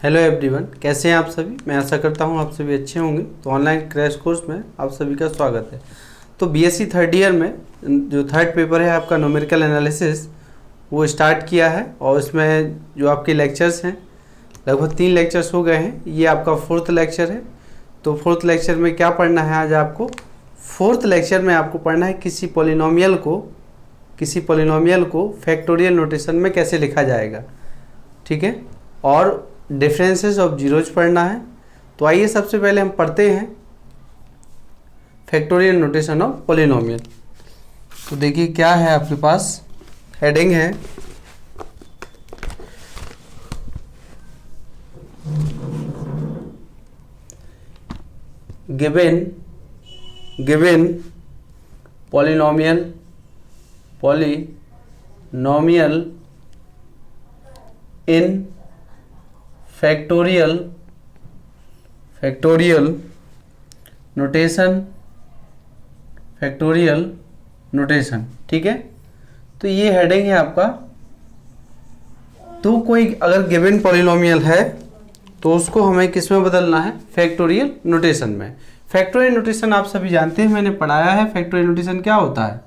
Hello everyone, कैसे हैं आप सभी। मैं आशा करता हूं आप सभी अच्छे होंगे। तो ऑनलाइन क्रैश कोर्स में आप सभी का स्वागत है। तो बीएससी थर्ड ईयर में जो थर्ड पेपर है आपका न्यूमेरिकल एनालिसिस वो स्टार्ट किया है, और इसमें जो आपके लेक्चर्स हैं लगभग 3 लेक्चर्स हो गए हैं। ये आपका 4th लेक्चर है। तो 4th लेक्चर में क्या पढ़ना है आज आपको? 4th लेक्चर में आपको पढ़ना है किसी पॉलिनोमियल को फैक्टोरियल नोटेशन में कैसे लिखा जाएगा, ठीक है। और डिफरेंसेस ऑफ जीरोज पढ़ना है। तो आइए सबसे पहले हम पढ़ते हैं फैक्टोरियल नोटेशन ऑफ पॉलिनोमियल। तो देखिए क्या है आपके पास, हेडिंग है गिवन पॉलिनोमियल इन फैक्टोरियल नोटेशन, ठीक है। तो ये हेडिंग है आपका। तो कोई अगर गिवन पॉलिनोमियल है तो उसको हमें किस में बदलना है? फैक्टोरियल नोटेशन में। फैक्टोरियल नोटेशन आप सभी जानते हैं, मैंने पढ़ाया है। फैक्टोरियल नोटेशन क्या होता है?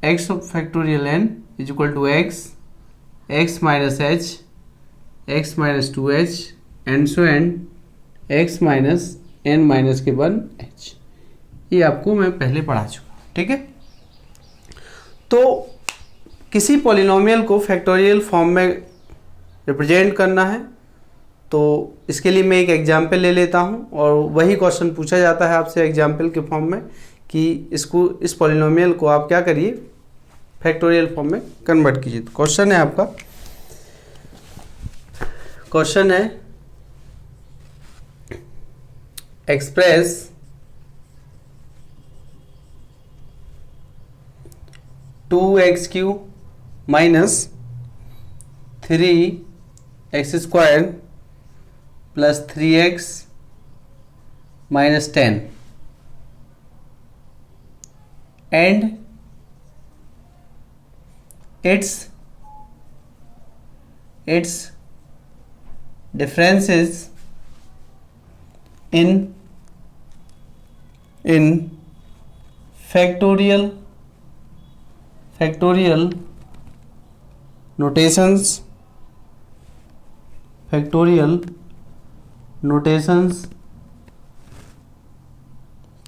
x factorial n is equal to x minus h, x minus 2h and so and x minus n minus के 1h। ये आपको मैं पहले पढ़ा चुका, ठीक है। तो किसी पॉलिनोमियल को फैक्टोरियल फॉर्म में रिप्रेजेंट करना है, तो इसके लिए मैं एक एग्जाम्पल ले लेता हूँ और वही क्वेश्चन पूछा जाता है आपसे एग्जाम्पल के फॉर्म में कि इस पॉलिनोमियल को आप क्या करिए, फैक्टोरियल फॉर्म में कन्वर्ट कीजिए। तो क्वेश्चन है आपका, क्वेश्चन है express two x cube minus 3x square plus 3x minus 10 and its differences in factorial notations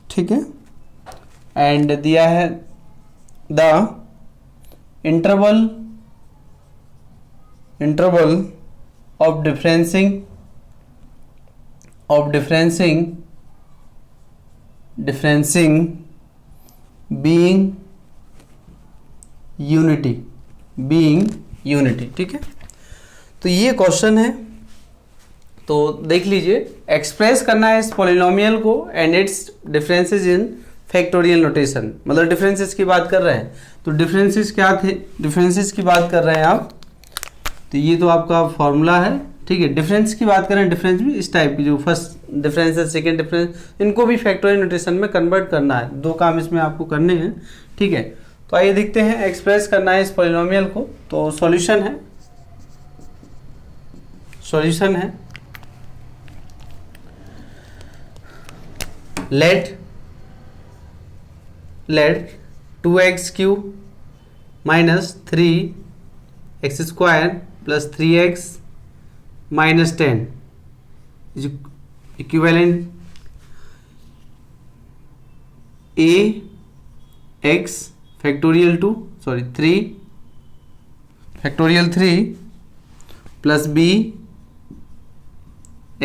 ठीक है। एंड दिया है the interval of differentiating being unity, ठीक है। तो ये क्वेश्चन है। तो देख लीजिए, एक्सप्रेस करना है इस पॉलिनोमियल को and it's differences in factorial notation, मतलब डिफरेंसेस की बात कर रहे हैं। तो डिफरेंसेस क्या थे? डिफरेंसेस की बात कर रहे हैं आप, तो ये तो आपका फॉर्मूला है, ठीक है। डिफरेंस की बात करें, डिफरेंस भी इस टाइप की, जो फर्स्ट डिफरेंस है, सेकेंड डिफरेंस, इनको भी फैक्टोरियल नोटेशन में कन्वर्ट करना है। 2 काम इसमें आपको करने हैं, ठीक है। तो आइए देखते हैं, एक्सप्रेस करना है इस पॉलिनोमियल को। तो सॉल्यूशन है let 2x cube minus 3x square plus 3x minus 10 is equivalent ax factorial 3 factorial 3 plus b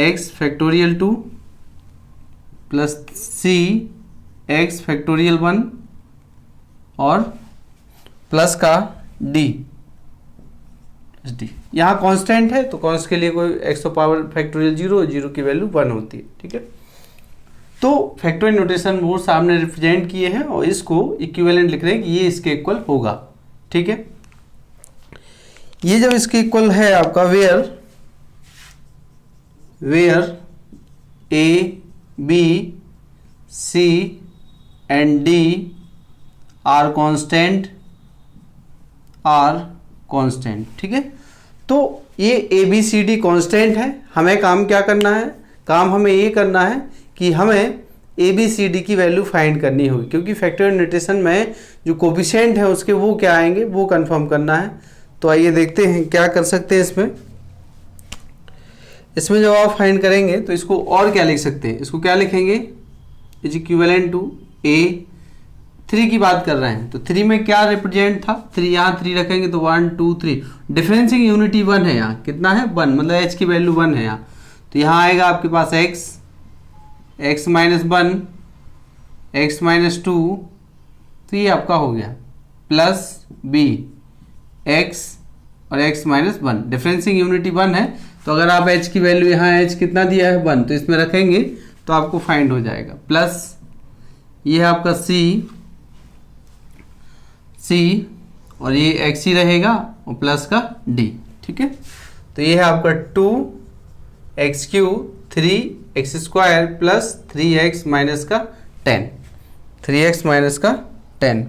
x factorial 2 plus c x factorial 1 और प्लस का d। यहाँ कांस्टेंट है, तो कॉन्स के लिए कोई x तो पावर फैक्टोरियल 0 की वैल्यू 1 होती है, ठीक है। तो फैक्टोरियल नोटेशन वो सामने रिप्रेजेंट किए हैं और इसको इक्विवेलेंट लिख रहे हैं कि ये इसके इक्वल होगा, ठीक है। ये जब इसके इक्वल है आपका where a b c and d are constant, ठीक है। तो ये A B C D constant है। हमें काम क्या करना है, काम हमें ये करना है कि हमें ए बी सी डी की वैल्यू फाइंड करनी होगी, क्योंकि फैक्टोरियल नोटेशन में जो कोफिशिएंट है उसके वो क्या आएंगे वो कंफर्म करना है। तो आइए देखते हैं क्या कर सकते हैं इसमें जब आप फाइंड करेंगे तो इसको और क्या लिख सकते हैं, इसको क्या लिखेंगे, इज इक्विवेलेंट टू ए 3 की बात कर रहे हैं तो 3 में क्या रिप्रेजेंट था, 3 यहाँ 3 रखेंगे तो 1 2 3, डिफरेंसिंग यूनिटी 1 है, यहाँ कितना है 1, मतलब h की वैल्यू 1 है यहाँ। तो यहाँ आएगा आपके पास x माइनस 1 x माइनस 2, तो ये आपका हो गया प्लस b x और x माइनस 1, डिफरेंसिंग यूनिटी 1 है। तो अगर आप h की वैल्यू यहाँ h कितना दिया है 1, तो इसमें रखेंगे तो आपको फाइंड हो जाएगा, प्लस ये है आपका c और ये x ही रहेगा और प्लस का d, ठीक है। तो ये है आपका 2x³ 3x² plus 3x minus का 10, 3x माइनस का 10।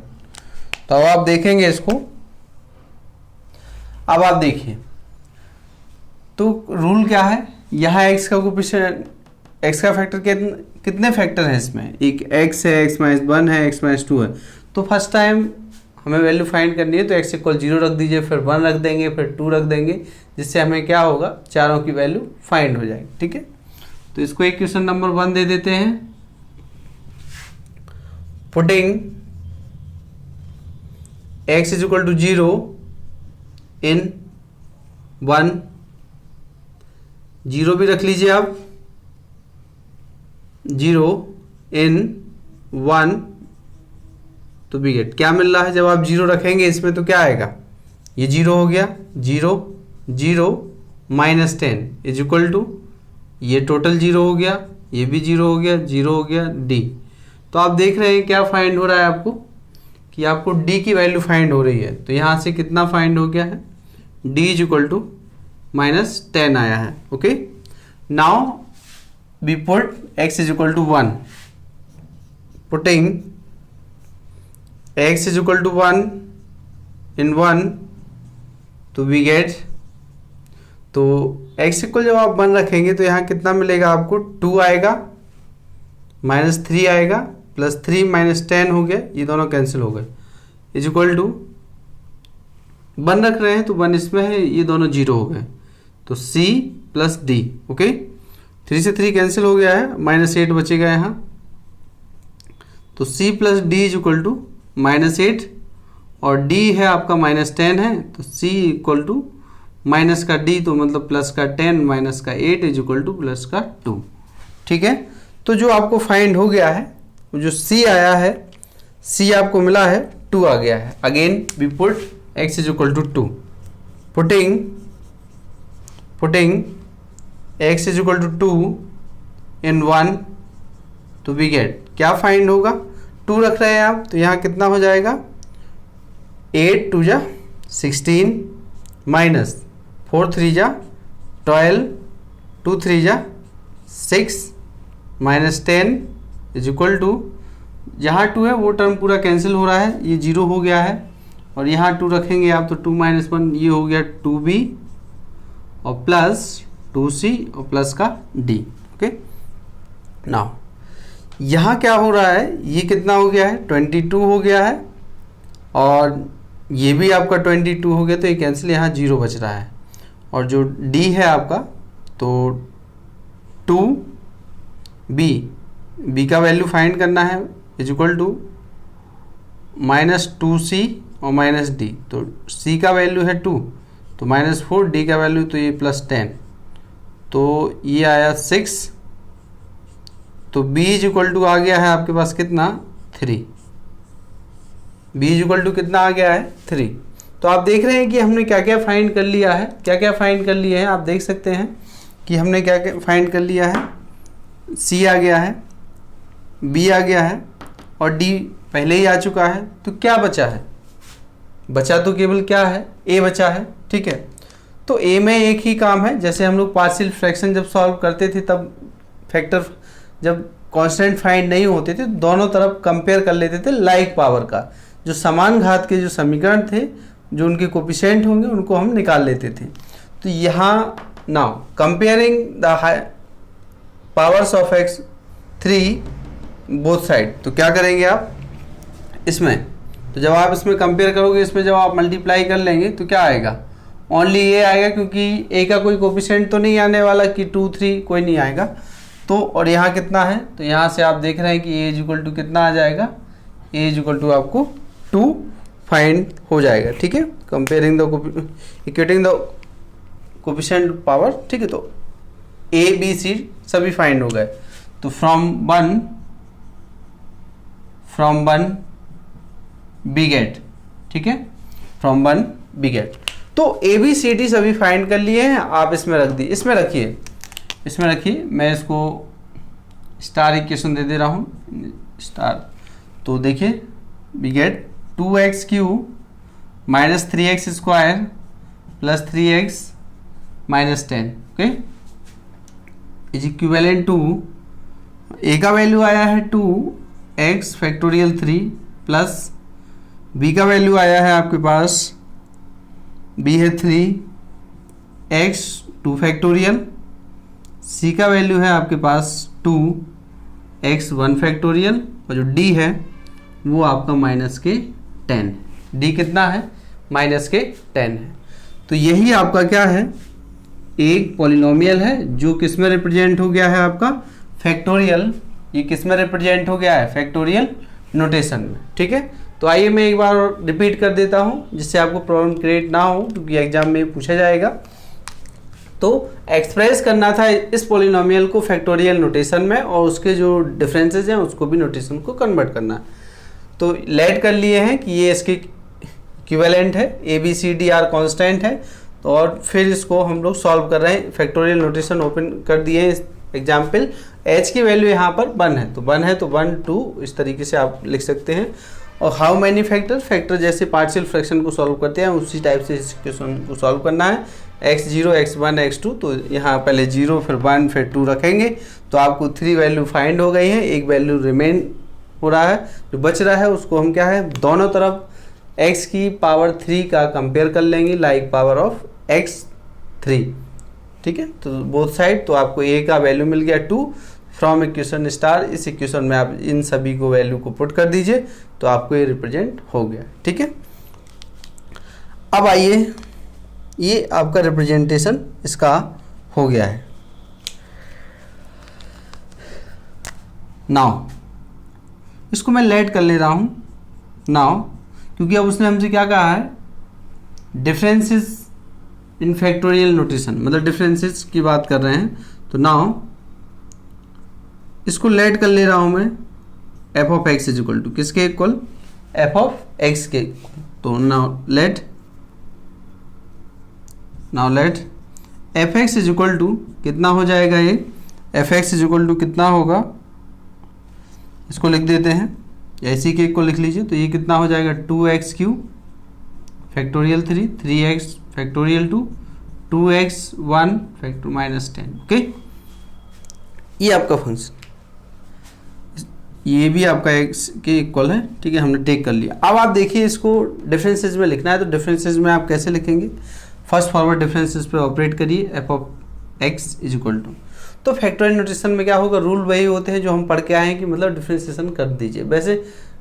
तो अब आप देखेंगे इसको, अब आप देखिए तो रूल क्या है, यहाँ x का कोफिशिएंट, x का फैक्टर कितने फैक्टर हैं इसमें, एक x है, x माइनस 1 है, x माइनस 2 है। तो फर्स्ट टाइम हमें वैल्यू फाइंड करनी है तो x इक्वल 0 रख दीजिए, फिर 1 रख देंगे, फिर 2 रख देंगे, जिससे हमें क्या होगा चारों की वैल्यू फाइंड हो जाएगी, ठीक है। तो इसको इक्वेशन नंबर 1 दे देते हैं, putting x is equal to 0 in 1, 0 भी रख लीजिए आप, 0 इन 1, तो भी गेट क्या मिल रहा है, जब आप 0 रखेंगे इसमें तो क्या आएगा, ये 0 हो गया, 0 0 माइनस 10 इज इक्वल टू, ये टोटल 0 हो गया, ये भी 0 हो गया, 0 हो गया d। तो आप देख रहे हैं क्या फाइंड हो रहा है आपको, कि आपको d की वैल्यू फाइंड हो रही है। तो यहाँ से कितना फाइंड हो गया है, d is equal to minus 10 आया है, okay. Now we put x is equal to 1, putting x is equal to 1 in 1, तो वी गेट, तो x इक्वल जब आप 1 रखेंगे तो यहाँ कितना मिलेगा आपको, 2 आएगा, माइनस 3 आएगा, प्लस 3 माइनस 10 हो गया, ये दोनों कैंसिल हो गए, इज इक्वल टू 1 रख रहे हैं तो 1 इसमें है, ये दोनों 0 हो गए, तो c प्लस d, ओके। 3 से 3 कैंसिल हो गया है, माइनस 8 बचेगा यहाँ, तो c plus d is equal to minus 8 और d है आपका माइनस 10 है, तो c इक्वल टू माइनस का d, तो मतलब प्लस का 10 माइनस का 8 इज इक्वल टू प्लस का 2, ठीक है। तो जो आपको फाइंड हो गया है, जो c आया है, c आपको मिला है 2 आ गया है। Again we put x is equal to 2, putting x is equal to 2 in 1, तो वी गेट क्या फाइंड होगा, 2 रख रहे हैं आप तो यहाँ कितना हो जाएगा, 8 2 जा 16 माइनस 4 3 जा 12, 2 3 जा 6 माइनस 10 इज इक्वल टू, जहाँ 2 है वो टर्म पूरा कैंसिल हो रहा है, ये 0 हो गया है, और यहाँ 2 रखेंगे आप तो 2 माइनस 1, ये हो गया 2b और प्लस 2c और प्लस का d, ओके। नाउ यहाँ क्या हो रहा है, ये कितना हो गया है, 22 हो गया है, और ये भी आपका 22 हो गया, तो ये कैंसिल, यहाँ 0 बच रहा है, और जो d है आपका तो 2b का वैल्यू फाइंड करना है, is equal to minus 2c और माइनस d, तो c का वैल्यू है 2, तो माइनस 4, d का वैल्यू तो ये प्लस 10, तो ये आया 6, तो b इज इक्वल टू आ गया है आपके पास कितना, 3, b इज इक्वल टू कितना आ गया है, 3। तो आप देख रहे हैं कि हमने क्या क्या फाइंड कर लिया है, क्या क्या फाइंड कर लिया है, आप देख सकते हैं कि हमने क्या क्या फाइंड कर लिया है, c आ गया है, b आ गया है, और d पहले ही आ चुका है, तो क्या बचा है, बचा तो केवल क्या है, a बचा है, ठीक है। तो a में एक ही काम है, जैसे हम लोग पार्शियल फ्रैक्शन जब सॉल्व करते थे तब फैक्टर जब कांस्टेंट फाइंड नहीं होते थे, दोनों तरफ कंपेयर कर लेते थे लाइक पावर का, जो समान घात के जो समीकरण थे, जो उनके कोफिशिएंट होंगे उनको हम निकाल लेते थे। तो तो यहाँ now comparing the powers of x3 both side, तो क्या करेंगे आप इसमें, तो जब आप इसमें कंपेयर करोगे, इसमें जब आप मल्टीप्लाई कर लेंगे तो क्या आएगा, ओनली ये आएगा, क्योंकि ए का कोई कोफिशिएंट तो नहीं आने वाला कि 2 3 कोई नहीं आएगा। तो और यहाँ कितना है, तो यहाँ से आप देख रहे हैं कि ए इज इक्वल टू कितना आ जाएगा, ए इज इक्वल टू आपको 2 फाइंड हो जाएगा। ठीक है, comparing the equating the coefficient power. ठीक है, तो ए बी सी सभी फाइंड हो गए। तो फ्रॉम वन बी गेट, ठीक है, फ्रॉम वन बी गेट। तो ए बी सी डी सभी फाइंड कर लिए हैं, आप इसमें रख दिए, इसमें रखिए, मैं इसको स्टार इक्वेशन दे दे रहा हूँ स्टार। तो देखिए B get 2x³ minus 3x square plus 3x minus 10, okay, is equivalent to, A का वैल्यू आया है 2x फैक्टोरियल 3 प्लस बी का वैल्यू आया है आपके पास, बी है 3x 2 फैक्टोरियल, सी का वैल्यू है आपके पास 2x 1 फैक्टोरियल, और जो डी है वो आपका माइनस के 10, डी कितना है, माइनस के 10 है। तो यही आपका क्या है, एक पॉलिनोमियल है जो किस में रिप्रेजेंट हो गया है आपका, फैक्टोरियल, ये किस में रिप्रेजेंट हो गया है, फैक्टोरियल नोटेशन में। ठीक है, तो आइए मैं एक बार रिपीट कर देता हूँ जिससे आपको प्रॉब्लम क्रिएट ना हो, क्योंकि एग्जाम में पूछा जाएगा। तो एक्सप्रेस करना था इस पॉलिनोमियल को फैक्टोरियल नोटेशन में, और उसके जो डिफरेंसेस हैं उसको भी नोटेशन को कन्वर्ट करना है। तो लेट कर लिए हैं कि ये इसके इक्विवेलेंट है, A B C D are constant है। तो और फिर इसको हम लोग सॉल्व कर रहे हैं, फैक्टोरियल नोटेशन ओपन कर दिए हैं। एग्जाम्पल एच की वैल्यू यहाँ पर 1 है, तो 1 है तो 1 2 इस तरीके से आप लिख सकते हैं। और हाउ मैनी फैक्टर जैसे पार्शियल फ्रैक्शन को सॉल्व करते हैं उसी टाइप से इस क्वेश्चन को सॉल्व करना है। x0 x1 x2, तो यहाँ पहले 0 फिर 1 फिर 2 रखेंगे, तो आपको 3 वैल्यू फाइंड हो गई है, एक वैल्यू रिमेन हो रहा है, जो बच रहा है उसको हम क्या है, दोनों तरफ x की पावर 3 का कंपेयर कर लेंगे, लाइक पावर ऑफ x3। ठीक है, तो बोथ साइड, तो आपको a का वैल्यू मिल गया 2 फ्रॉम इक्वेशन स्टार। इस इक्वेशन में आप इन सभी को वैल्यू को पुट कर दीजिए, तो आपको ये रिप्रेजेंट हो गया। ठीक है, अब आइए, ये आपका रिप्रेजेंटेशन इसका हो गया है। नाउ इसको मैं लेट कर ले रहा हूं नाउ, क्योंकि अब उसने हमसे क्या कहा है, डिफरेंसेस इन फैक्टोरियल नोटेशन, मतलब डिफरेंसेस की बात कर रहे हैं। तो नाउ इसको लेट कर ले रहा हूं मैं, f of x is equal to किसके इक्वल, एफ ऑफ एक्स के। तो now let f x is equal to कितना हो जाएगा, ये f x is equal to कितना होगा, इसको लिख देते हैं, ऐसी के को लिख लीजिए। तो ये कितना हो जाएगा, 2x³ factorial 3 3x factorial 2 2x 1 factor minus 10। Okay, ये आपका फंक्शन, ये भी आपका x के इक्वल है। ठीक है, हमने टेक कर लिया। अब आप देखिए, इसको डिफरेंसेस में लिखना है, तो डिफरेंसेस में आप कैसे लिखेंगे, फर्स्ट फॉरवर्ड डिफरेंसेस पे ऑपरेट करिए, f of x is equal to. तो फैक्टोरियल नोटेशन में क्या होगा, रूल वही होते हैं जो हम पढ़ के आए हैं कि मतलब डिफरेंशिएशन कर दीजिए। वैसे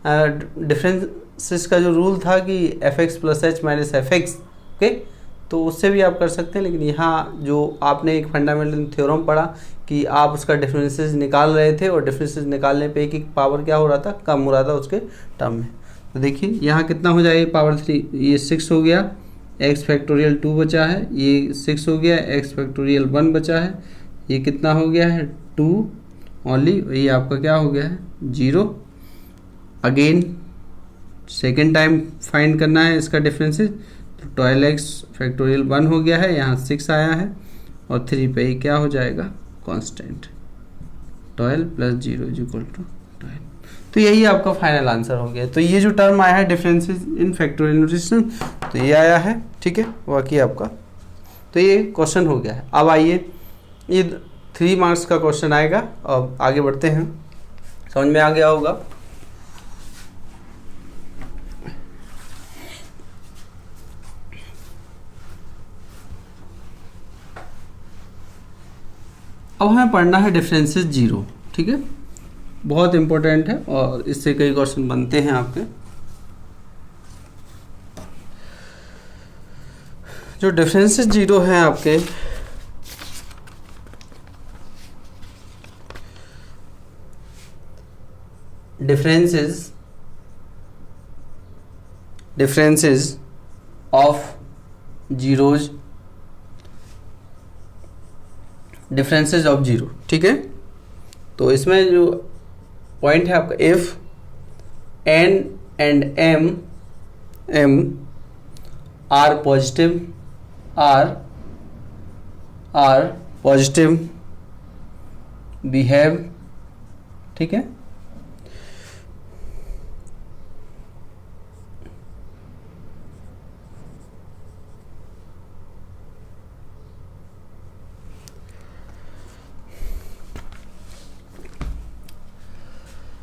डिफरेंसेस का जो रूल था कि F x plus H minus F x, okay, तो उससे भी आप कर सकते हैं। लेकिन यहाँ जो आपने एक फंडामेंटल थ्योरम पढ़ा कि आप उसका डिफरेंसेस निकाल रहे थे, और डिफरेंसेस निकालने पे एक पावर क्या हो रहा था, कम हो रहा था उसके टर्म में। तो देखिए यहाँ कितना हो जाएगा, पावर 3, ये 6 हो गया, एक्स फैक्टोरियल 2 बचा है, ये 6 हो गया, एक्स फैक्टोरियल 1 बचा है, ये कितना हो गया है 2 ओनली, ये आपका क्या हो गया है 0। अगेन सेकेंड टाइम फाइंड करना है इसका डिफरेंसेस, तो 12x फैक्टोरियल 1 हो गया है, यहाँ 6 आया है, और 3 पे क्या हो जाएगा constant, 12 plus 0 is equal to 12। तो यही आपका फाइनल आंसर हो गया। तो ये जो टर्म आया है डिफरेंसेस इन फैक्टोरियल नोटेशन, तो ये आया है। ठीक है, बाकी आपका तो ये क्वेश्चन हो गया है। अब आइए, ये 3 मार्क्स का क्वेश्चन आएगा। अब आगे बढ़ते हैं, समझ में आ गया होगा। अब हमें पढ़ना है डिफरेंसेस जीरो, ठीक है, बहुत इंपॉर्टेंट है और इससे कई क्वेश्चन बनते हैं आपके। जो डिफरेंसेस जीरो हैं आपके, differences of zeros, differences of zero, ठीक है। तो इसमें जो पॉइंट है आपका, if N and M are positive behave, ठीक है,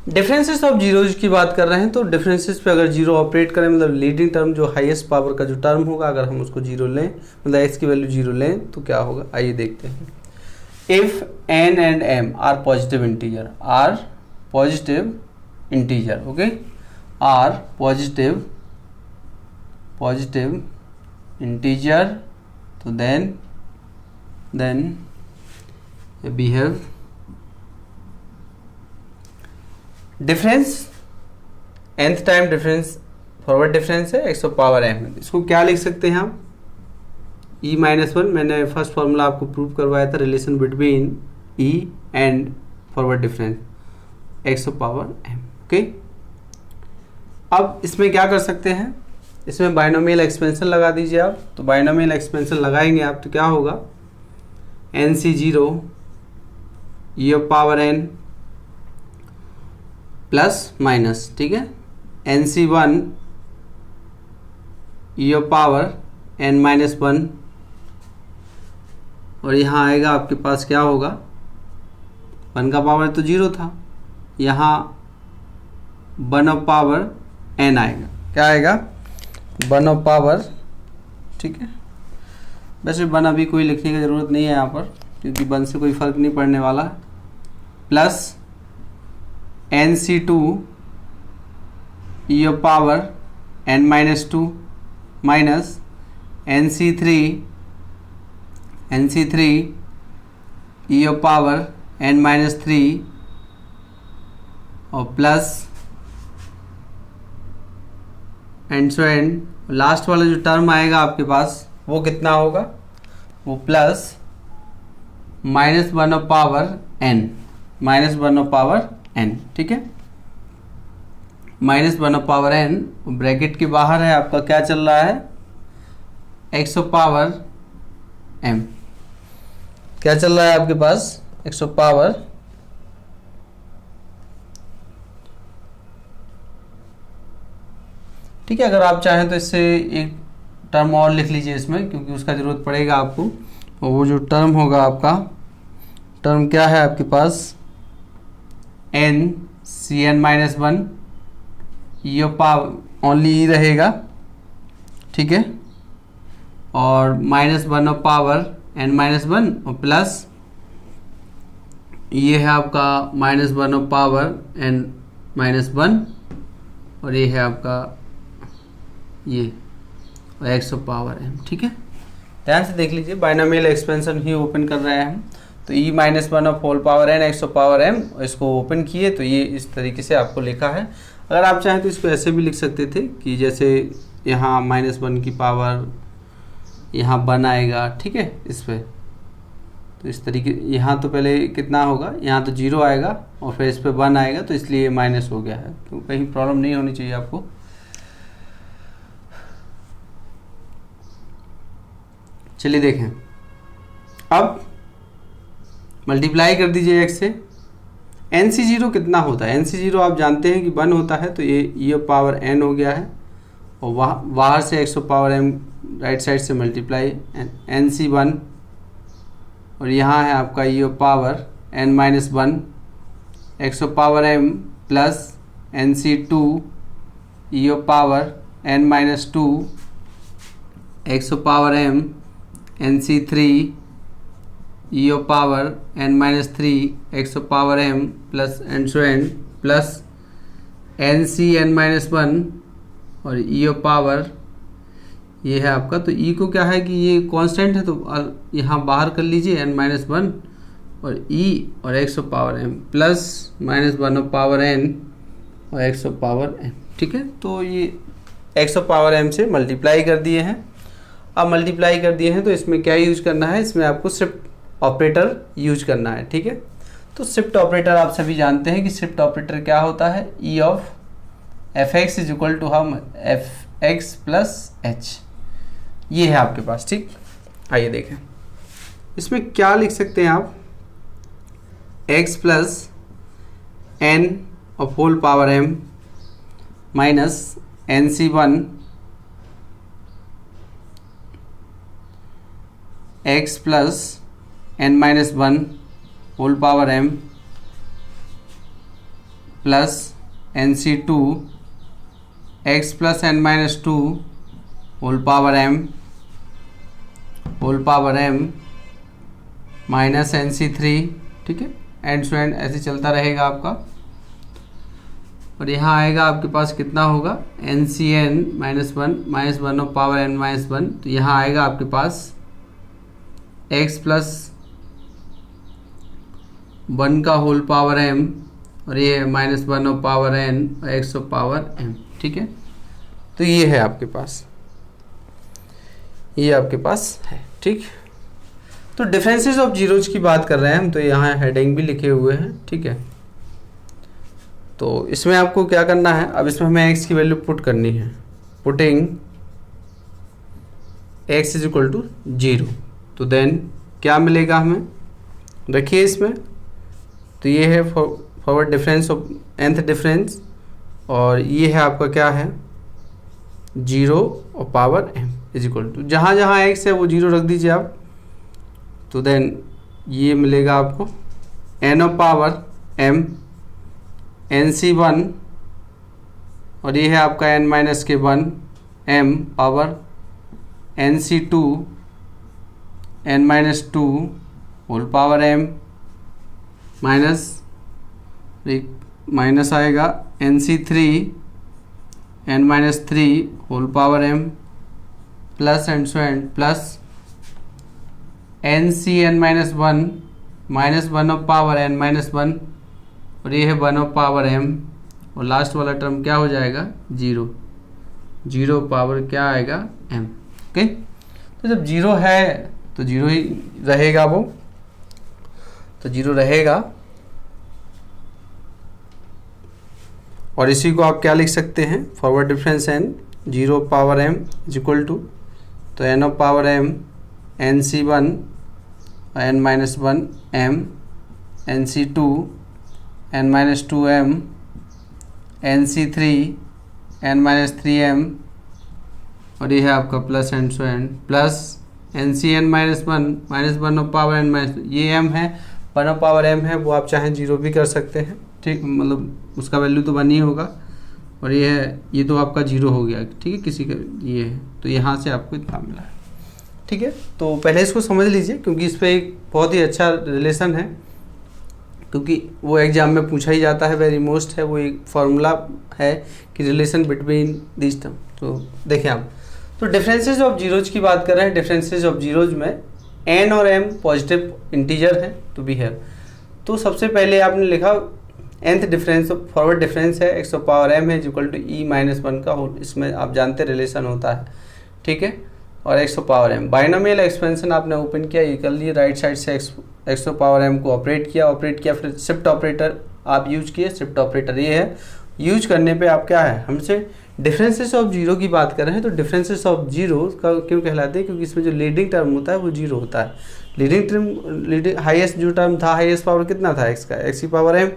डिफरेंसेस ऑफ जीरोज की बात कर रहे हैं। तो डिफरेंसेस पे अगर जीरो ऑपरेट करें, मतलब लीडिंग टर्म जो हाईएस्ट पावर का जो टर्म होगा, अगर हम उसको जीरो लें, मतलब एक्स की वैल्यू जीरो लें, तो क्या होगा, आइए देखते हैं। If N and M are positive integer, okay, are positive integer, तो then behave difference, nth time difference forward difference है एक्स ऑफ पावर एम। इसको क्या लिख सकते हैं हम, e माइनस वन, मैंने फर्स्ट फॉर्मूला आपको प्रूव करवाया था, relation between e and forward difference X of power M, okay. अब इसमें क्या कर सकते हैं, इसमें बाइनोमियल एक्सपेंशन लगा दीजिए आप। तो बाइनोमियल एक्सपेंशन लगाएंगे आप तो क्या होगा, n C zero E of power n plus minus, ठीक है, n C one E of power N minus one, और यहाँ आएगा आपके पास क्या होगा, वन का पावर तो जीरो था, यहाँ वन ऑफ पावर एन आएगा, क्या आएगा, वन ऑफ पावर, ठीक है। वैसे वन अभी कोई लिखने की ज़रूरत नहीं है यहाँ पर, क्योंकि वन से कोई फर्क नहीं पड़ने वाला, plus N C two E of power N minus two minus N C three E of power N minus three, और plus and so and, last वाला जो टर्म आएगा आपके पास वो कितना होगा, वो plus minus one of power n, ठीक है, minus one of power n, bracket के बाहर है आपका क्या चल रहा है, एक्स ऑफ पावर एम, क्या चल रहा है आपके पास, एक्स ऑफ पावर, ठीक है। अगर आप चाहें तो इससे एक टर्म और लिख लीजिए इसमें, क्योंकि उसका जरूरत पड़ेगा आपको। और वो जो टर्म होगा आपका, टर्म क्या है आपके पास, N C N minus one E of power, only E रहेगा, ठीक है, और minus one of power N minus one, और प्लस ये है आपका minus one of power N minus one, और ये है आपका ये एक्स ऑफ पावर एम, ठीक है। ध्यान से देख लीजिए, बाइनोमियल एक्सपेंशन ही ओपन कर रहे हैं हम। तो E minus one of whole power N X of power M, इसको ओपन किए तो ये इस तरीके से आपको लिखा है। अगर आप चाहें तो इसको ऐसे भी लिख सकते थे कि जैसे यहाँ माइनस वन की पावर यहाँ वन आएगा, ठीक है, इस पर तो इस तरीके, यहाँ तो पहले कितना होगा, यहाँ तो जीरो आएगा और फिर इस पर वन आएगा, तो इसलिए माइनस हो गया है। तो कहीं प्रॉब्लम नहीं होनी चाहिए आपको। चलिए देखें, अब मल्टीप्लाई कर दीजिए एक्स से। एन सी जीरो कितना होता है, एन सी जीरो आप जानते हैं कि वन होता है, तो ये ई ऑफ पावर एन हो गया है, और वहाँ बाहर से x of power m right side से मल्टीप्लाई एन सी वन, और यहाँ है आपका E of power N minus one, x of power m plus N C two E of power N minus two, x of power m n C three E of power n minus 3 x of power m plus and so N plus N C N minus 1 और ई of power ये है आपका। तो ई को क्या है कि ये कांस्टेंट है तो यहाँ बाहर कर लीजिए n माइनस 1 और ई और x of power m plus minus 1 of power n और एक्स ऑफ पावर m। ठीक है, तो ये एक्स ऑफ पावर m से मल्टीप्लाई कर दिए हैं। अब मल्टीप्लाई कर दिए हैं तो इसमें क्या यूज करना है, इसमें आपको शिफ्ट ऑपरेटर यूज करना है। ठीक है, तो शिफ्ट ऑपरेटर आप सभी जानते हैं कि शिफ्ट ऑपरेटर क्या होता है, E of f x is equal to हम एफ एक्स प्लस एच, ये है आपके पास। ठीक, आइए देखें इसमें क्या लिख सकते हैं आप, x plus n of whole power m minus N C 1 x plus n minus 1 whole power m plus N C 2 x plus n minus 2 whole power m minus N C 3। ठीक है, एंड टू एंड ऐसे चलता रहेगा आपका। और यहाँ आएगा आपके पास कितना होगा, n C N minus 1 of power n minus 1। तो यहाँ आएगा आपके पास x प्लस 1 का होल पावर m और ये माइनस 1 ऑफ पावर n और x ऑफ पावर m। ठीक है, तो ये है आपके पास, ये आपके पास है। ठीक, तो डिफरेंसेस ऑफ जीरोज की बात कर रहे हैं हम, तो यहाँ हेडिंग भी लिखे हुए हैं। ठीक है, तो इसमें आपको क्या करना है, अब इसमें हमें x की वैल्यू पुट करनी है, putting x is equal to 0। तो देन क्या मिलेगा हमें, देखिए इसमें तो ये है forward difference of nth difference और ये है आपका क्या है 0 और power m is equal to, जहाँ जहाँ x है वो 0 रख दीजिए आप। तो देन ये मिलेगा आपको n of power m n C 1 और ये है आपका n माइनस के 1 m power N C 2 n minus 2 whole power m minus आएगा N C 3 n minus 3 whole power m plus and so and plus N C N minus 1 minus 1 of power n minus 1 और ये है 1 of power m और last वाला term क्या हो जाएगा 0 power क्या आएगा m। ओके, तो जब 0 है तो 0 ही रहेगा, वो तो 0 रहेगा। और इसी को आप क्या लिख सकते हैं, forward difference n 0 power m is equal to, तो n of power m n C 1 n minus 1 m n C 2 n minus 2m n C 3 n minus 3m और ये है आपका plus and so and plus N C N minus 1 of power n minus, ये m है 1 of power m है, वो आप चाहें 0 भी कर सकते हैं। ठीक, मतलब उसका वैल्यू तो 1 ही होगा और ये है, ये तो आपका 0 हो गया। ठीक है, किसी का ये है तो यहाँ से आपको इतना मिला है। ठीक है, तो पहले इसको समझ लीजिए क्योंकि इस पर एक बहुत ही अच्छा रिलेशन है, क्योंकि वो एग्जाम में पूछा ही जाता है, वेरी मोस्ट है, वो एक फार्मूला है कि रिलेशन बिटवीन दिस टर्म। तो देखें आप, तो डिफरेंसेस ऑफ जीरोज की बात कर रहे हैं। डिफरेंसेस ऑफ जीरोज में n और m पॉजिटिव इंटीजर है टू बी है। तो सबसे पहले आपने लिखा nth डिफरेंस फॉरवर्ड डिफरेंस है x पावर m है इक्वल टू e माइनस 1 का होल, इसमें आप जानते रिलेशन होता है। ठीक है, और x power m binomial expansion आपने ओपन किया, ये कर लिए, राइट साइड से x पावर m को ऑपरेट किया, फिर शिफ्ट ऑपरेटर आप यूज किए। शिफ्ट ऑपरेटर ये है, यूज करने पे आप क्या है, हमसे डिफरेंसेस ऑफ जीरो की बात कर रहे हैं। तो डिफरेंसेस ऑफ जीरो का क्यों कहलाते हैं, क्योंकि इसमें जो लीडिंग टर्म होता है वो जीरो होता है। लीडिंग हाईएस्ट जो टर्म था, हाईएस्ट पावर कितना था x का, x की पावर m,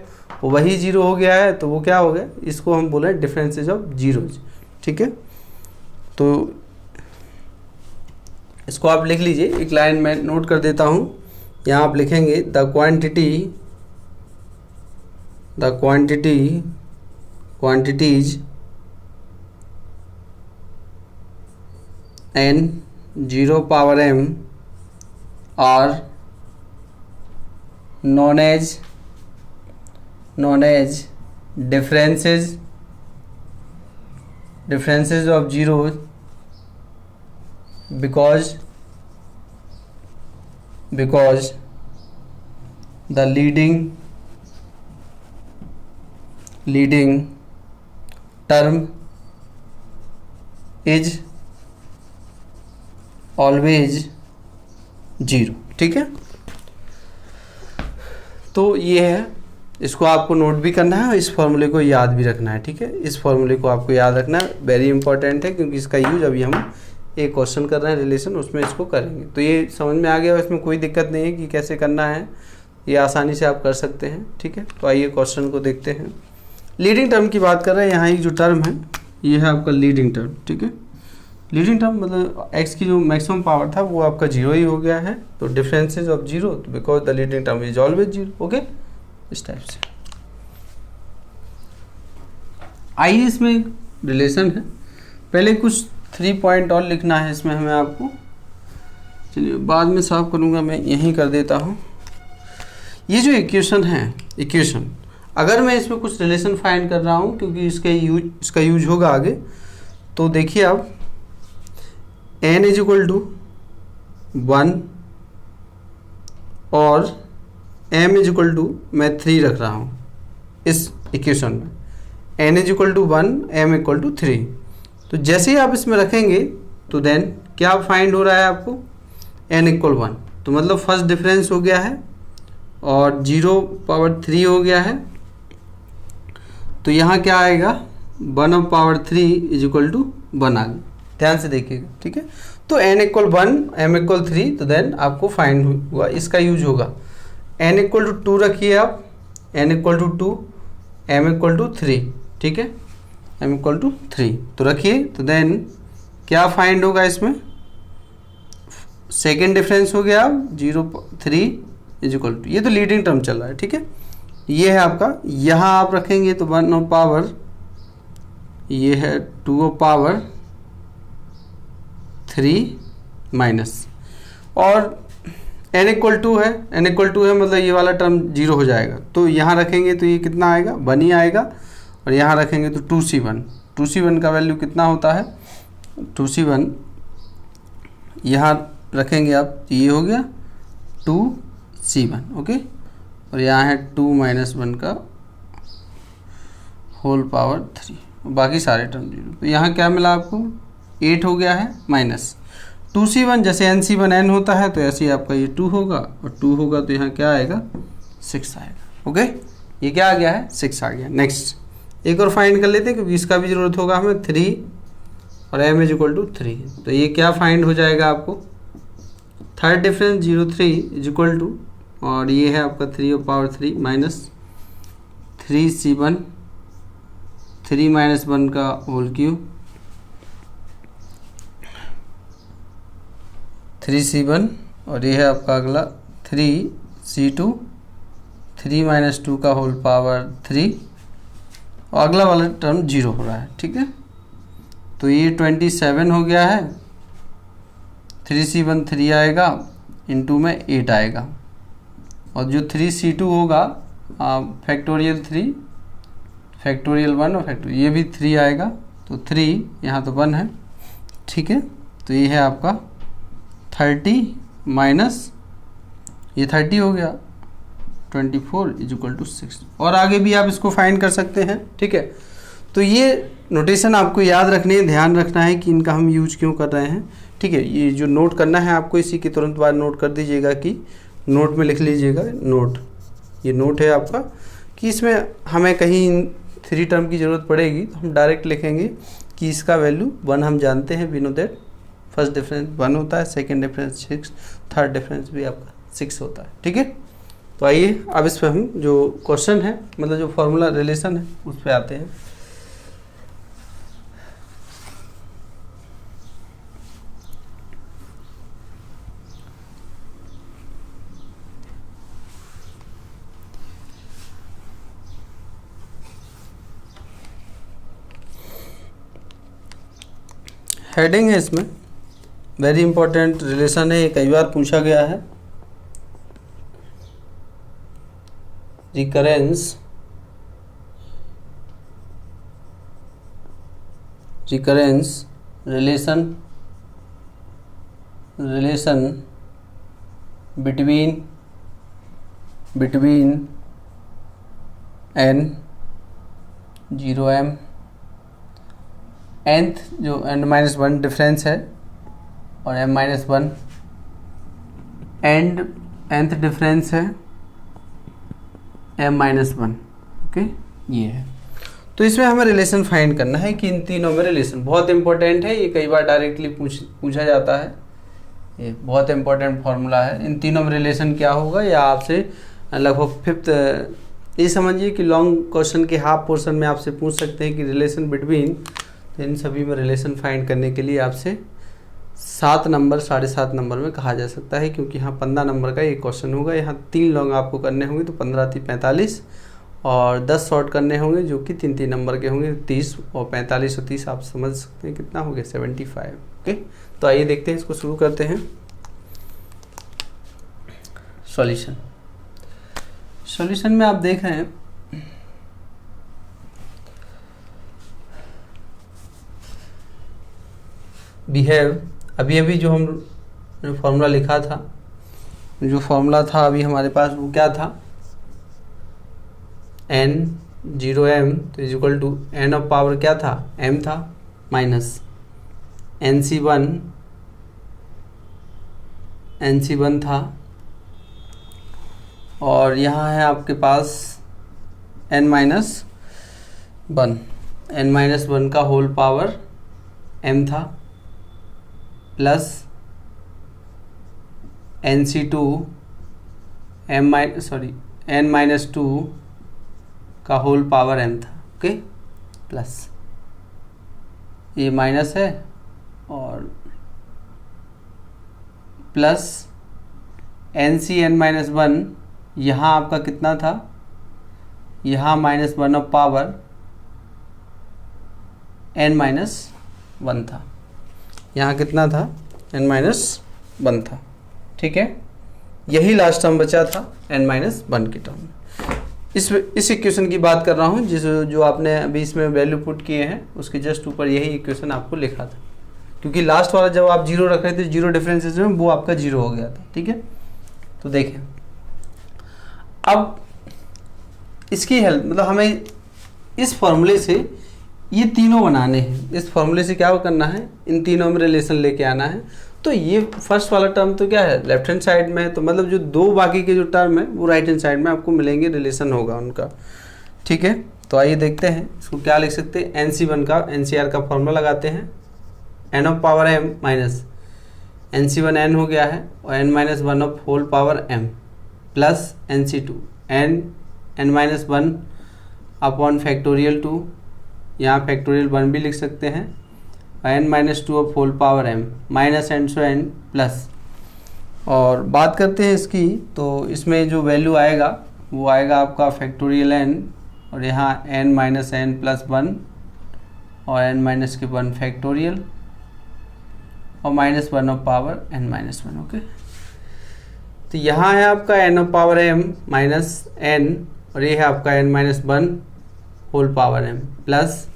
वो वही जीरो हो गया है, तो वो क्या हो गया, इसको हम बोले डिफरेंसेस ऑफ जीरोज। ठीक है, तो इसको आप लिख लीजिए, एक लाइन में नोट कर देता हूँ। यहाँ आप लिखेंगे the quantities n 0 power m are known as differences of zeros because the leading term is always zero. ठीक है, तो ये है, इसको आपको नोट भी करना है और इस फॉर्मूले को याद भी रखना है। ठीक है, इस फॉर्मूले को आपको याद रखना है, वेरी इंपॉर्टेंट है, क्योंकि इसका यूज अभी हम एक क्वेश्चन कर रहे हैं रिलेशन, उसमें इसको करेंगे। तो ये समझ में आ गया, इसमें कोई दिक्कत नहीं है कि कैसे करना है, ये आसानी से आप कर सकते हैं। ठीक है, तो आइए क्वेश्चन को देखते हैं। लीडिंग टर्म की बात कर रहे हैं, यहाँ एक जो टर्म है ये है आपका लीडिंग टर्म। ठीक है, लीडिंग टर्म मतलब x की जो मैक्सिमम पावर था वो आपका जीरो ही हो गया है, तो differences of zero because the leading term is always zero. Okay, इस टाइप से। आइए इसमें एक रिलेशन है, पहले कुछ 3 पॉइंट और लिखना है इसमें हमें आपको, चलिए बाद में साफ करूँगा, मैं यहीं कर देता हूँ। ये जो इक्वेशन है, इक्वेशन अगर मैं इसमें कुछ रिलेशन फाइंड कर रहा हूँ, क्योंकि इसका यूज होगा आगे, तो देखिए आप n इज इक्वल टू 1 और m इज इक्वल टू मैं 3 रख रहा हूँ इस इक्वेशन में, n is equal to 1 m equal to 3। तो जैसे ही आप इसमें रखेंगे तो देन क्या फाइंड हो रहा है आपको, n इक्वल 1, तो मतलब फर्स्ट डिफरेंस हो गया है और 0 पावर 3 हो गया है, तो यहाँ क्या आएगा 1 of power 3 is equal to 1 आ गया। ध्यान से देखिएगा। ठीक है, तो n इक्वल 1 m इक्वल 3, तो देन आपको फाइंड हुआ, इसका यूज होगा। n इक्वल टू 2 रखिए आप, n equal to 2 m equal to 3। ठीक है, m इक्वल टू 3 तो रखिए, तो देन क्या फाइंड होगा इसमें, सेकेंड डिफरेंस हो गया 0 3 इज इक्वल टू, ये तो लीडिंग टर्म चल रहा है। ठीक है, ये है आपका, यहाँ आप रखेंगे तो 1 ऑफ पावर, ये है 2 ऑफ पावर 3 माइनस, और n इक्वल 2 है, n इक्वल 2 है मतलब ये वाला टर्म 0 हो जाएगा, तो यहाँ रखेंगे तो ये कितना आएगा 1 ही आएगा, और यहाँ रखेंगे तो 2c1, 2c1 का वैल्यू कितना होता है 2c1, यहाँ रखेंगे आप तो ये हो गया 2c1। ओके, और यहाँ है 2 माइनस 1 का होल पावर 3, बाकी सारे टर्म 0, तो यहाँ क्या मिला आपको 8 हो गया है माइनस 2c1, जैसे nc1 n होता है तो ऐसे ही आपका ये 2 होगा, और 2 होगा तो यहाँ क्या आएगा 6 आएगा। ओके, ये क्या आ गया है 6 आ गया। नेक्स्ट एक और फाइंड कर लेते हैं, क्योंकि इसका भी ज़रूरत होगा हमें, 3 और m इज इक्वल टू 3, तो ये क्या फाइंड हो जाएगा आपको, third difference 0 3 is equal to, और ये है आपका 3 of power 3 minus 3c1, 3 minus 1 का होल क्यूब, 3c1, और ये है आपका अगला 3c2, 3 माइनस 2 का होल पावर 3, और अगला वाला टर्म 0 हो रहा है। ठीक है, तो ये 27 हो गया है, 3c1 3 आएगा, इनटू में 8 आएगा, और जो 3c2 होगा फैक्टोरियल 3 फैक्टोरियल 1 और फैक्टोरियल, ये भी 3 आएगा, तो 3 यहाँ तो 1 है। ठीक है, तो ये है आपका 30 माइनस ये 30 हो गया 24 इज इक्वल टू 6, और आगे भी आप इसको फाइंड कर सकते हैं। ठीक है, तो ये नोटेशन आपको याद रखने है, ध्यान रखना है कि इनका हम यूज क्यों कर रहे हैं। ठीक है, ये जो नोट करना है आपको, इसी के तुरंत बाद नोट कर दीजिएगा, कि नोट में लिख लीजिएगा, नोट, ये नोट है आपका, कि इसमें हमें कहीं 3 टर्म की ज़रूरत पड़ेगी तो हम डायरेक्ट लिखेंगे कि इसका वैल्यू 1 हम जानते हैं, we know that first difference 1 होता है, सेकंड डिफरेंस 6, थर्ड डिफरेंस भी आपका 6 होता है। ठीक है, तो आइए अब इस पर हम जो क्वेश्चन है, मतलब जो फॉर्मूला रिलेशन है, उस पर आते हैं। हेडिंग है इसमें, वेरी इंपॉर्टेंट रिलेशन है, ये कई बार पूछा गया है। Recurrence relation between n 0m nth जो n-1 डिफरेंस है और m-1 एंड nth डिफरेंस है m-1, ओके ये है। तो इसमें हमें रिलेशन फाइंड करना है कि इन तीनों में रिलेशन बहुत इंपॉर्टेंट है, ये कई बार डायरेक्टली पूछा जाता है, ये बहुत इंपॉर्टेंट फॉर्मूला है। इन तीनों में रिलेशन क्या होगा या आपसे लगभग 5th ये समझिए कि लॉन्ग क्वेश्चन के हाफ पोर्शन में आपसे पूछ सकते हैं कि रिलेशन बिटवीन, तो इन सभी में रिलेशन फाइंड करने के लिए आपसे 7 नंबर 7.5 नंबर में कहा जा सकता है, क्योंकि यहाँ 15 नंबर का ये क्वेश्चन होगा। यहाँ 3 लॉन्ग आपको करने होंगे तो 15×3 = 45 और 10 शॉर्ट करने होंगे जो कि 3 नंबर के होंगे 30 और 45 और 30 आप समझ सकते हैं कितना हो गया 75, ओके। तो आइए देखते हैं, इसको शुरू करते हैं। सॉल्यूशन में आप देख रहे हैं बिहेव, अभी जो हम फॉर्मूला लिखा था, जो फॉर्मूला था अभी हमारे पास वो क्या था, n 0m तो equal to n of power क्या था m था माइनस NC1 था, और यहाँ है आपके पास n-1 का होल पावर m था प्लस n-2 का होल पावर m था, ओके। प्लस ये माइनस है और प्लस NCn-1 यहाँ आपका कितना था, यहाँ -1 ऑफ पावर n-1 था, यहाँ कितना था n-1 था, ठीक है। यही लास्ट टर्म बचा था n-1 की टर्म। इस इक्वेशन की बात कर रहा हूँ जो आपने अभी इसमें वैल्यू पुट किए हैं, उसके जस्ट ऊपर यही इक्वेशन आपको लिखा था, क्योंकि लास्ट वाला जब आप 0 रख रहे थे, 0 डिफरेंसेस में वो आपका 0 हो गया था, ठीक है। तो देखें अब इसकी हेल्प, मतलब हमें इस फॉर्मूले से ये तीनों बनाने हैं। इस फॉर्मूले से क्या करना है, इन तीनों में रिलेशन लेके आना है। तो ये फर्स्ट वाला टर्म तो क्या है, लेफ्ट हैंड साइड में है, तो मतलब जो 2 बाकी के जो टर्म है वो राइट हैंड साइड में आपको मिलेंगे, रिलेशन होगा उनका, ठीक है। तो आइए देखते हैं इसको क्या लिख सकते हैं। NCR का फॉर्मूला लगाते हैं, n of power m minus NC1 n हो गया है और n-1 of whole power m plus NC2 n-1 upon factorial 2, यहाँ फैक्टोरियल 1 भी लिख सकते हैं, n-2 of whole power m minus n plus. और बात करते हैं इसकी, तो इसमें जो वैल्यू आएगा वो आएगा आपका फैक्टोरियल n और यहाँ n-n+1 और n-1 फैक्टोरियल और -1 ऑफ पावर n-1, ओके। तो यहाँ है आपका n of power m minus n और ये है आपका n-1 whole power m plus,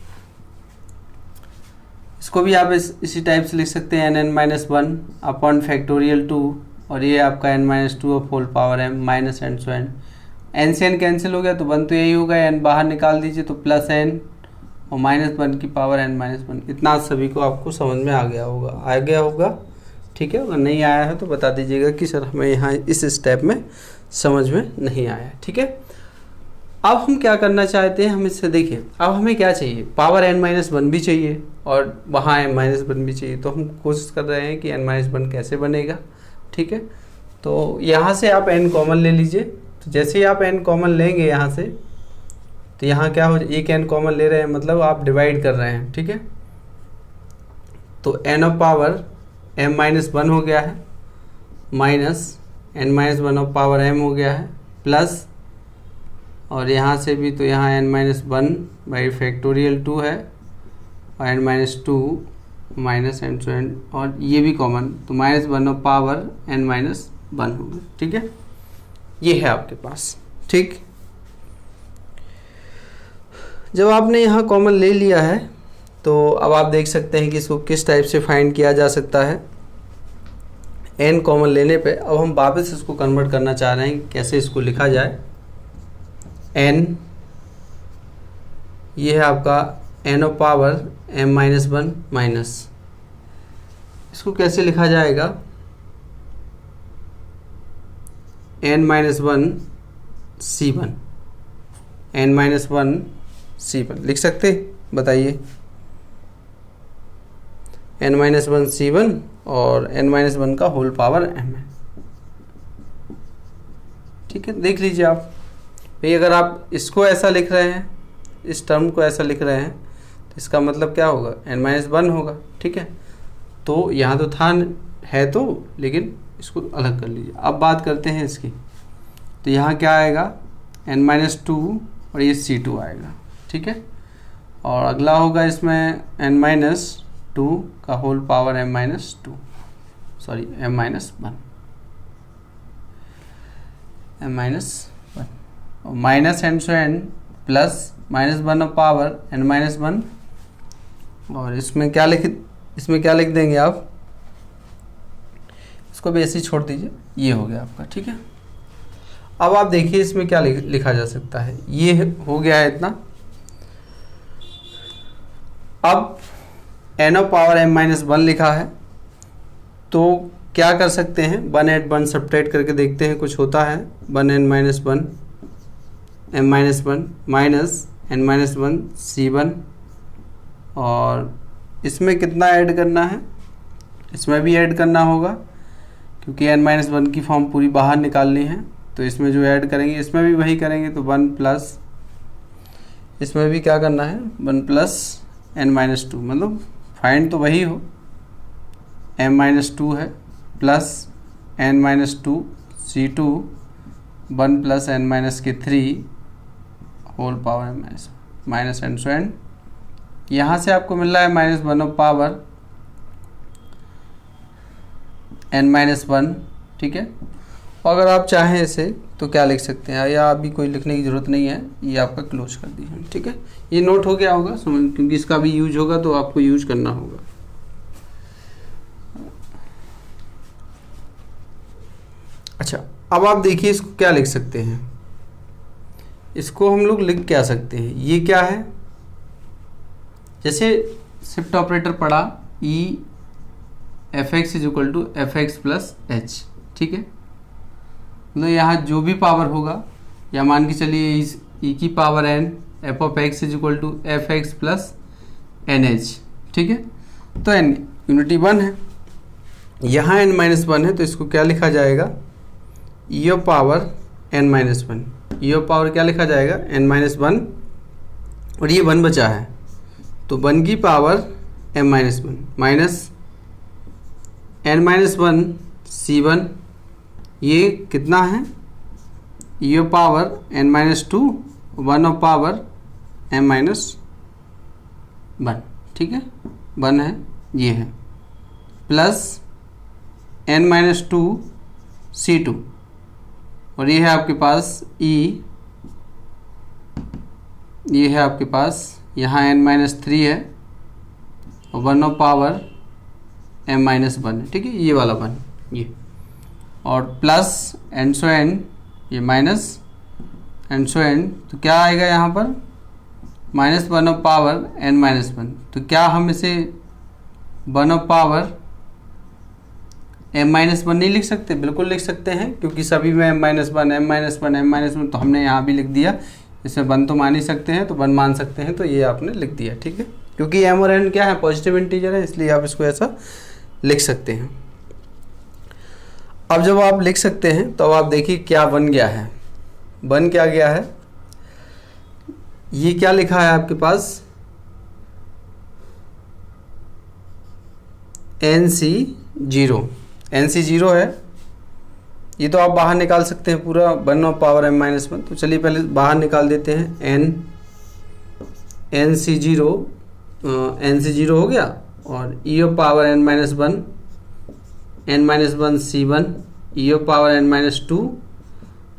इसको भी आप इसी टाइप से लिख सकते हैं n-1 अपॉन फैक्टोरियल 2 और ये आपका n-2 of whole power m minus n से n कैंसिल हो गया तो 1 तो यही होगा, n बाहर निकाल दीजिए तो प्लस n और -1 की पावर n-1। इतना सभी को आपको समझ में आ गया होगा, ठीक है। अगर नहीं आया है तो बता दीजिएगा कि सर हमें यहाँ इस स्टेप में समझ में नहीं आया, ठीक है। अब हम क्या करना चाहते हैं, हम इससे देखिए, अब हमें क्या चाहिए, पावर n-1 भी चाहिए और वहाँ n-1 भी चाहिए। तो हम कोशिश कर रहे हैं कि n-1 कैसे बनेगा, ठीक है। तो यहाँ से आप n कॉमन ले लीजिए, तो जैसे ही आप n कॉमन लेंगे यहाँ से, तो यहाँ क्या हो, एक n कॉमन ले रहे हैं मतलब आप डिवाइड कर रहे हैं, ठीक है। तो n ऑफ पावर m-1 हो गया है minus n-1 of power m हो गया है प्लस, और यहाँ से भी तो यहाँ n-1 बाई फैक्टोरियल 2 है और n-2 माइनस n और ये भी कॉमन, तो -1 ऑफ पावर n-1 होगा, ठीक है। ये है आपके पास, ठीक। जब आपने यहाँ कॉमन ले लिया है तो अब आप देख सकते हैं कि इसको किस टाइप से फाइंड किया जा सकता है। n कॉमन लेने पे अब हम वापस इसको कन्वर्ट करना चाह रहे हैं कि कैसे इसको लिखा जाए। n ये है आपका n of power m-1 minus, इसको कैसे लिखा जाएगा, n-1 c1, n-1 c1 लिख सकते, बताइए। n-1 c1 और n-1 का होल पावर m है। ठीक है, देख लीजिए आप भाई, अगर आप इसको ऐसा लिख रहे हैं, इस टर्म को ऐसा लिख रहे हैं, तो इसका मतलब क्या होगा, n-1 होगा। ठीक है, तो यहाँ तो था है तो, लेकिन इसको अलग कर लीजिए। अब बात करते हैं इसकी, तो यहाँ क्या आएगा, n-2 और ये c2 आएगा। ठीक है, और अगला होगा इसमें n-2 का होल पावर m-1 और minus n plus -1 of power n-1, और इसमें क्या लिख देंगे आप, इसको भी ऐसे ही छोड़ दीजिए, ये हो गया आपका। ठीक है, अब आप देखिए इसमें क्या लिखा जा सकता है, ये हो गया है इतना। अब n ऑफ पावर m-1 लिखा है, तो क्या कर सकते हैं, 1 ऐड 1 सब्ट्रैक्ट करके देखते हैं कुछ होता है। 1 n-1 m-1 minus n-1 c1, और इसमें कितना ऐड करना है, इसमें भी ऐड करना होगा क्योंकि n-1 की फॉर्म पूरी बाहर निकालनी है, तो इसमें जो ऐड करेंगे इसमें भी वही करेंगे, तो 1 प्लस, इसमें भी क्या करना है, 1 प्लस n-2, मतलब फाइंड तो वही हो, m-2 है plus n-2 c2 1 plus n-3 whole power minus n, यहाँ से आपको मिल रहा है -1 ऑफ पावर n-1। ठीक है, और अगर आप चाहें इसे तो क्या लिख सकते हैं, या अभी कोई लिखने की ज़रूरत नहीं है, ये आपका क्लोज कर दीजिए। ठीक है, ये नोट हो गया होगा समझ, क्योंकि इसका भी यूज होगा तो आपको यूज करना होगा। अच्छा, अब आप देखिए इसको क्या लिख सकते हैं, इसको हम लोग लिख क्या सकते हैं, ये क्या है, जैसे शिफ्ट ऑपरेटर पढ़ा, ई fx = fx प्लस h। ठीक है, मतलब यहाँ जो भी पावर होगा, या मान के चलिए e की power n f of x = fx plus nh। ठीक है, तो n यूनिटी 1 है, यहाँ n-1 है, तो इसको क्या लिखा जाएगा, e of power n-1, e of power क्या लिखा जाएगा, n-1, और ये 1 बचा है, तो 1 की power m-1 minus n-1 c1, ये कितना है, e of power n-2 1 of power m-1। ठीक है, 1 है, ये है, प्लस n-2 c2, और ये है आपके पास e, ये है आपके पास यहाँ n-3 है और 1 ऑफ पावर m-1 है। ठीक है, ये वाला 1, ये, और प्लस n, ये माइनस n, तो क्या आएगा यहाँ पर, -1 ऑफ पावर n-1, तो क्या हम इसे 1 ऑफ पावर m-1 नहीं लिख सकते, बिल्कुल लिख सकते हैं, क्योंकि सभी में m-1 तो हमने यहाँ भी लिख दिया, इसमें 1 तो मान ही सकते हैं, तो 1 मान सकते हैं, तो ये आपने लिख दिया। ठीक है, क्योंकि m और n क्या है, पॉजिटिव इंटीजर है, इसलिए आप इसको ऐसा लिख सकते हैं। अब जब आप लिख सकते हैं तो अब आप देखिए क्या बन गया है, बन क्या गया है, ये क्या लिखा है आपके पास, NC0 है, ये तो आप बाहर निकाल सकते हैं पूरा 1 ऑफ पावर m-1, तो चलिए पहले बाहर निकाल देते हैं, NC0 हो गया, और e of power n-1 c1, e of power n-2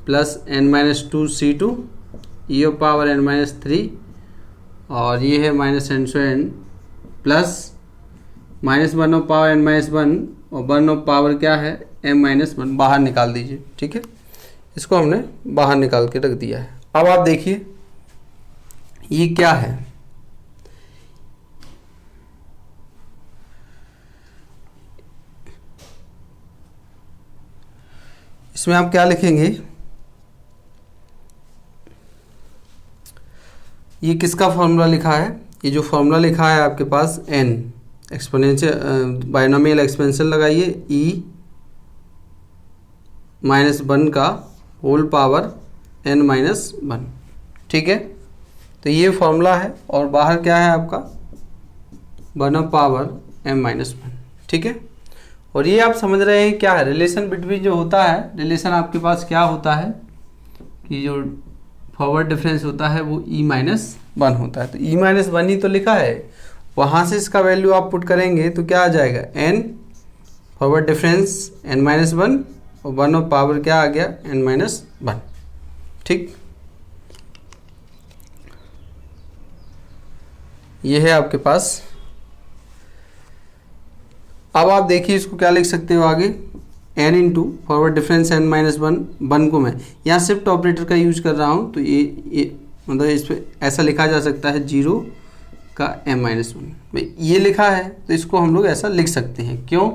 plus n-2 c2, e of power n-3 और ये है minus and so N plus minus 1 of power n minus 1 और 1 ऑफ पावर क्या है m माइनस 1 बाहर निकाल दीजिए। ठीक है, इसको हमने बाहर निकाल के रख दिया है। अब आप देखिए ये क्या है, इसमें आप क्या लिखेंगे, ये किसका फॉर्मूला लिखा है, ये जो फॉर्मूला लिखा है आपके पास n एक्सपोनेंशियल बाइनोमियल एक्सपेंशन लगाइए e माइनस 1 का होल पावर n माइनस 1। ठीक है, तो ये फॉर्मूला है और बाहर क्या है आपका 1 ऑफ पावर m माइनस 1। ठीक है, और ये आप समझ रहे हैं क्या है रिलेशन बिटवीन जो होता है, रिलेशन आपके पास क्या होता है कि जो फॉरवर्ड डिफरेंस होता है वो e माइनस 1 होता है। तो e माइनस 1 ही तो लिखा है, वहाँ से इसका वैल्यू आप पुट करेंगे तो क्या आ जाएगा n forward difference n minus 1 और 1 ऑफ पावर क्या आ गया n माइनस 1। ठीक, ये है आपके पास। अब आप देखिए इसको क्या लिख सकते हो आगे, n into forward difference n minus 1 को मैं यहाँ शिफ्ट ऑपरेटर का यूज कर रहा हूँ, तो ये मतलब इस पर ऐसा लिखा जा सकता है 0 का m माइनस 1। ये लिखा है तो इसको हम लोग ऐसा लिख सकते हैं। क्यों?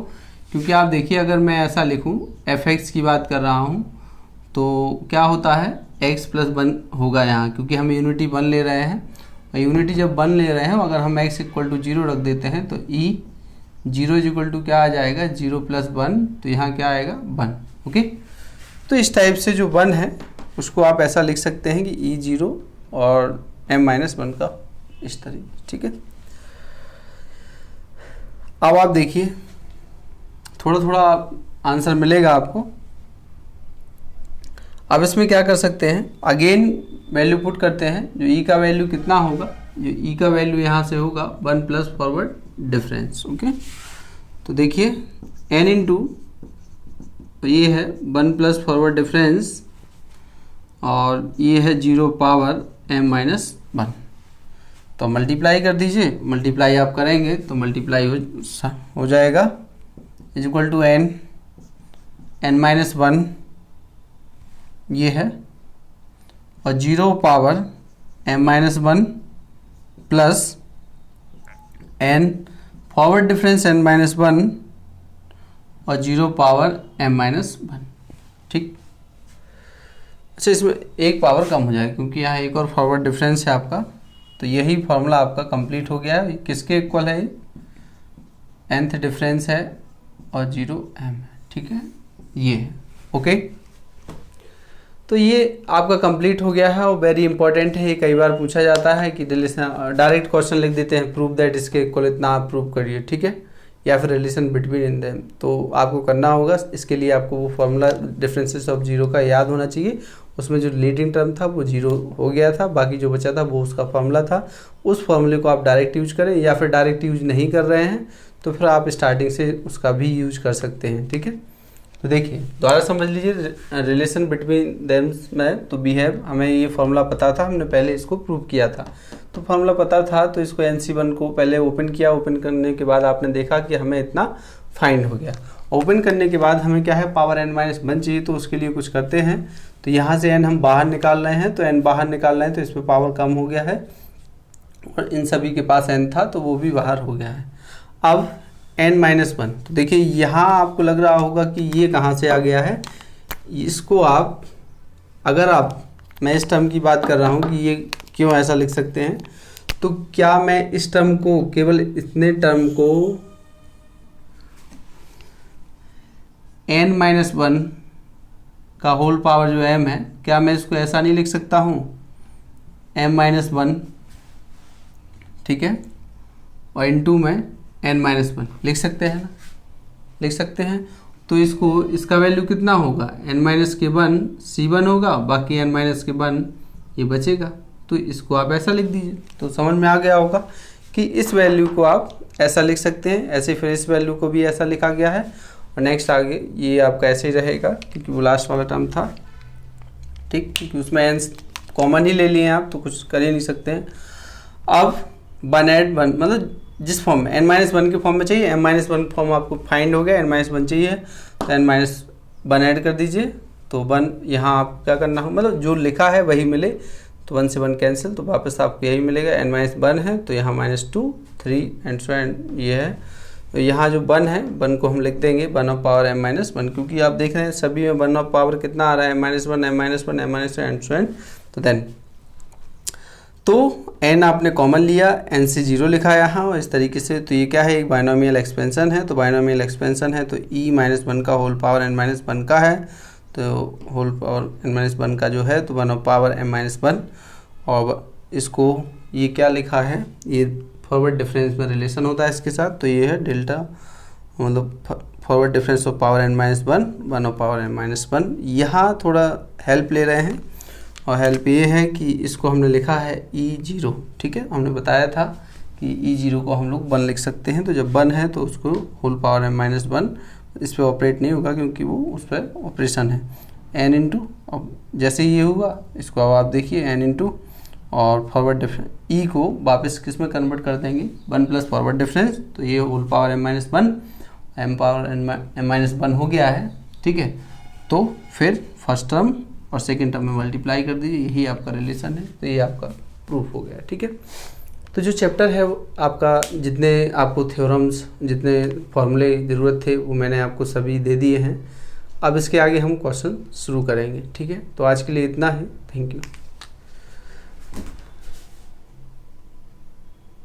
क्योंकि आप देखिए अगर मैं ऐसा लिखूँ fx की बात कर रहा हूँ तो क्या होता है x प्लस 1 होगा यहाँ, क्योंकि हम यूनिटी 1 ले रहे हैं और यूनिटी जब 1 ले रहे हैं अगर हम x इक्वल टू 0 रख देते हैं तो e 0 इक्वल टू क्या आ जाएगा 0 प्लस 1, तो यहाँ क्या आएगा 1। ओके, तो इस टाइप से जो 1 है उसको आप ऐसा लिख सकते हैं कि e 0 और m माइनस 1 का इस तरीके। ठीक है, अब आप देखिए थोड़ा थोड़ा आंसर मिलेगा आपको। अब इसमें क्या कर सकते हैं, अगेन वैल्यू पुट करते हैं, जो e का वैल्यू कितना होगा, जो e का वैल्यू यहाँ से होगा 1 प्लस फॉरवर्ड डिफरेंस। ओके, तो देखिए n इंटू तो ये है 1 प्लस फॉरवर्ड डिफरेंस और ये है 0 पावर m माइनस 1। तो मल्टीप्लाई कर दीजिए, मल्टीप्लाई आप करेंगे तो मल्टीप्लाई हो जाएगा is equal to n minus 1 ये है और 0 power m minus 1 plus n forward difference n minus 1 और 0 पावर m माइनस 1। ठीक, अच्छा इसमें एक पावर कम हो जाएगा क्योंकि यहाँ एक और फॉरवर्ड डिफरेंस है आपका, तो यही फॉर्मूला आपका कंप्लीट हो गया है। किसके इक्वल है, nth डिफरेंस है और 0 m है। ठीक है, ये है। ओके, तो ये आपका कंप्लीट हो गया है और वेरी इंपॉर्टेंट है, ये कई बार पूछा जाता है कि रिलेशन डायरेक्ट क्वेश्चन लिख देते हैं प्रूव दैट इसके इक्वल इतना आप प्रूव करिए। ठीक है, या फिर रिलेशन बिटवीन इन देम, तो आपको करना होगा इसके लिए आपको वो फॉर्मूला डिफरेंसेस ऑफ 0 का याद होना चाहिए। उसमें जो लीडिंग टर्म था वो 0 हो गया था, बाकी जो बचा था वो उसका फॉर्मूला था। उस फॉर्मूले को आप डायरेक्ट यूज करें या फिर डायरेक्ट यूज नहीं कर रहे हैं तो फिर आप स्टार्टिंग से उसका भी यूज कर सकते हैं। ठीक है, तो देखिए दोबारा समझ लीजिए रिलेशन बिटवीन देम्स में तो बिहेव, हमें ये फॉर्मूला पता था, हमने पहले इसको प्रूव किया था, तो फॉर्मूला पता था तो इसको NC1 को पहले ओपन किया, ओपन करने के बाद आपने देखा कि हमें इतना फाइंड हो गया। ओपन करने के बाद हमें क्या है पावर n माइनस 1 चाहिए, तो उसके लिए कुछ करते हैं, तो यहाँ से n हम बाहर निकाल रहे हैं, तो n बाहर निकाल रहे हैं तो इस पर पावर कम हो गया है और इन सभी के पास n था तो वो भी बाहर हो गया है। अब n माइनस 1, तो देखिए यहाँ आपको लग रहा होगा कि ये कहाँ से आ गया है, इसको आप अगर आप मैं इस टर्म की बात कर रहा हूँ कि ये क्यों ऐसा लिख सकते हैं, तो क्या मैं इस टर्म को केवल इतने टर्म को n माइनस 1 का होल पावर जो m है, क्या मैं इसको ऐसा नहीं लिख सकता हूँ m माइनस 1, ठीक है, और इनटू में n माइनस 1 लिख सकते हैं ना, लिख सकते हैं। तो इसको इसका वैल्यू कितना होगा n माइनस के 1 c1 होगा, बाकी n माइनस के 1 ये बचेगा, तो इसको आप ऐसा लिख दीजिए। तो समझ में आ गया होगा कि इस वैल्यू को आप ऐसा लिख सकते हैं, ऐसे फिर इस वैल्यू को भी ऐसा लिखा गया है और नेक्स्ट आगे ये आपका ऐसे ही रहेगा क्योंकि वो लास्ट वाला टर्म था। ठीक, क्योंकि उसमें n कॉमन ही ले लिए आप तो कुछ कर ही नहीं सकते हैं। अब वन एट वन मतलब जिस फॉर्म में n-1 के फॉर्म में चाहिए, n-1 फॉर्म आपको फाइंड हो गया, n-1 चाहिए तो n-1 ऐड कर दीजिए। तो 1 यहाँ आप क्या करना हो, मतलब जो लिखा है वही मिले, तो 1 से 1 कैंसिल, तो वापस आपको यही मिलेगा। n-1 है तो यहाँ -2 3 एंड सो एंड ये है। तो यहाँ जो 1 है 1 को हम लिख देंगे 1/m -1, क्योंकि आप देख रहे हैं सभी में 1 कितना आ रहा है, -1 m-1 m-2 and so and. तो देन तो n आपने कॉमन लिया, n से 0 लिखा यहाँ और इस तरीके से। तो ये क्या है, एक बाइनोमियल एक्सपेंशन है। तो बाइनोमियल एक्सपेंशन है तो e-1 का होल पावर n-1 का है, तो होल पावर n-1 का जो है तो 1/m-1। और इसको ये क्या लिखा है, ये फॉरवर्ड डिफरेंस में रिलेशन होता है इसके साथ। तो ये है डेल्टा, मतलब forward difference of power n-1 1/m-1। यहाँ थोड़ा हेल्प ले रहे हैं, और हेल्प ये है कि इसको हमने लिखा है E0, ठीक है। हमने बताया था कि E0 को हम लोग 1 लिख सकते हैं। तो जब 1 है तो उसको होल पावर m-1 इस पर ऑपरेट नहीं होगा, क्योंकि वो उस पर ऑपरेशन है n इंटू। अब जैसे ही ये हुआ इसको अब आप देखिए n इंटू और फॉरवर्ड डिफरेंस E को वापस किस में कन्वर्ट कर देंगे, 1 प्लस फॉरवर्ड डिफरेंस। तो ये whole power m-1 m power m-1 हो गया है, ठीक है। तो फिर फर्स्ट टर्म और सेकेंड टर्म में मल्टीप्लाई कर दीजिए, यही आपका रिलेशन है। तो ये आपका प्रूफ हो गया, ठीक है। तो जो चैप्टर है आपका, जितने आपको थ्योरम्स, जितने फॉर्मूले ज़रूरत थे वो मैंने आपको सभी दे दिए हैं। अब इसके आगे हम क्वेश्चन शुरू करेंगे, ठीक है। तो आज के लिए इतना ही, थैंक यू।